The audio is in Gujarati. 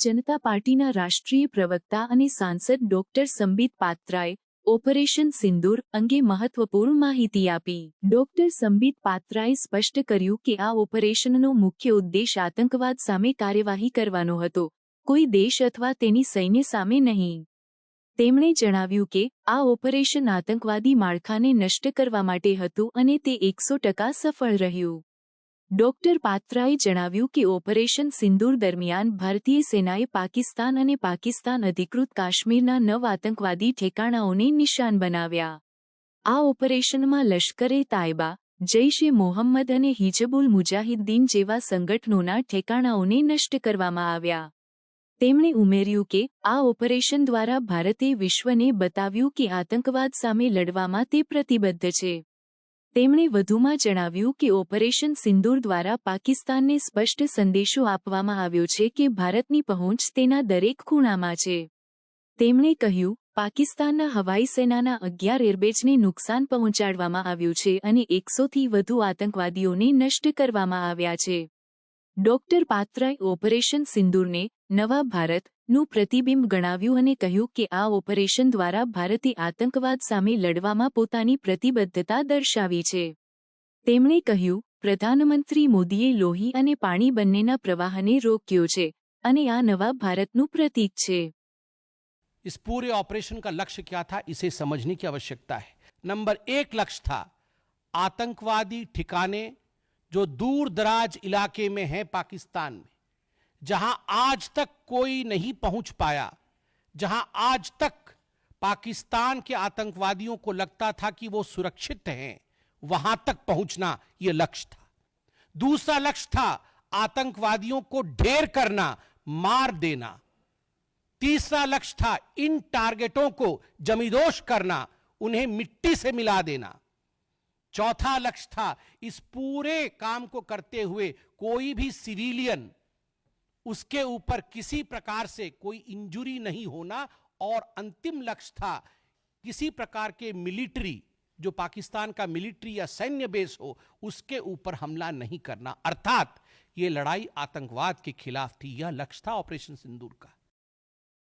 જનતા પાર્ટીના રાષ્ટ્રીય પ્રવક્તા અને સાંસદ ડોક્ટર સંબિત પાત્રાએ ઓપરેશન સિંદૂર અંગે મહત્વપૂર્ણ માહિતી આપી. ડોક્ટર સંબિત પાત્રાએ સ્પષ્ટ કર્યું કે આ ઓપરેશનનો મુખ્ય ઉદ્દેશ આતંકવાદ સામે કાર્યવાહી કરવાનો હતો, કોઈ દેશ અથવા તેની સૈન્ય સામે નહીં. તેમણે જણાવ્યું કે આ ઓપરેશન આતંકવાદી માળખાને નષ્ટ કરવા માટે હતું અને તે 100% સફળ રહ્યું. ડોક્ટર પાત્રાએ જણાવ્યું કે ઓપરેશન સિંદૂર દરમિયાન ભારતીય સેનાએ પાકિસ્તાન અને પાકિસ્તાન અધિકૃત કાશ્મીરના 9 આતંકવાદી ઠેકાણાઓને નિશાન બનાવ્યા. આ ઓપરેશનમાં લશ્કરે તાયબા, જૈશ એ મોહમ્મદ અને હિજબુલ મુજાહિદ્દીન જેવા સંગઠનોના ઠેકાણાઓને નષ્ટ કરવામાં આવ્યા. તેમણે ઉમેર્યું કે આ ઓપરેશન દ્વારા ભારતે વિશ્વને બતાવ્યું કે આતંકવાદ સામે લડવામાં તે પ્રતિબદ્ધ છે. તેમણે વધુમાં જણાવ્યું કે ઓપરેશન સિંદૂર દ્વારા પાકિસ્તાનને સ્પષ્ટ સંદેશો આપવામાં આવ્યો છે કે ભારતની પહોંચ તેના દરેક ખૂણામાં છે. તેમણે કહ્યું, પાકિસ્તાનના હવાઈ સેનાના 11 એરબેઝને નુકસાન પહોંચાડવામાં આવ્યું છે અને 100થી વધુ આતંકવાદીઓને નષ્ટ કરવામાં આવ્યા છે. ડોક્ટર પાત્રાએ ઓપરેશન સિંદૂરને નવા ભારતનું પ્રતિબિંબ ગણાવ્યું અને કહ્યું કે આ ઓપરેશન દ્વારા ભારતે આતંકવાદ સામે લડવામાં પોતાની પ્રતિબદ્ધતા દર્શાવી છે. તેમણે કહ્યું, પ્રધાનમંત્રી મોદીએ લોહી અને પાણી બંનેના પ્રવાહને રોક્યો છે અને આ નવા ભારતનું પ્રતીક છે. इस पूरे ऑपरेशन का लक्ष्य क्या था, इसे समझने की आवश्यकता है. नंबर 1 लक्ष्य था आतंकवादी ठिकाने जो दूर दराज इलाके में है पाकिस्तान में, जहां आज तक कोई नहीं पहुंच पाया, जहां आज तक पाकिस्तान के आतंकवादियों को लगता था कि वो सुरक्षित हैं, वहां तक पहुंचना यह लक्ष्य था. दूसरा लक्ष्य था आतंकवादियों को ढेर करना, मार देना. तीसरा लक्ष्य था इन टारगेटों को जमीदोश करना, उन्हें मिट्टी से मिला देना. चौथा लक्ष्य था इस पूरे काम को करते हुए कोई भी सिविलियन, उसके ऊपर किसी प्रकार से कोई इंजुरी नहीं होना. और अंतिम लक्ष्य था किसी प्रकार के मिलिट्री, जो पाकिस्तान का मिलिट्री या सैन्य बेस हो, उसके ऊपर हमला नहीं करना. अर्थात यह लड़ाई आतंकवाद के खिलाफ थी. यह लक्ष्य था ऑपरेशन सिंदूर का.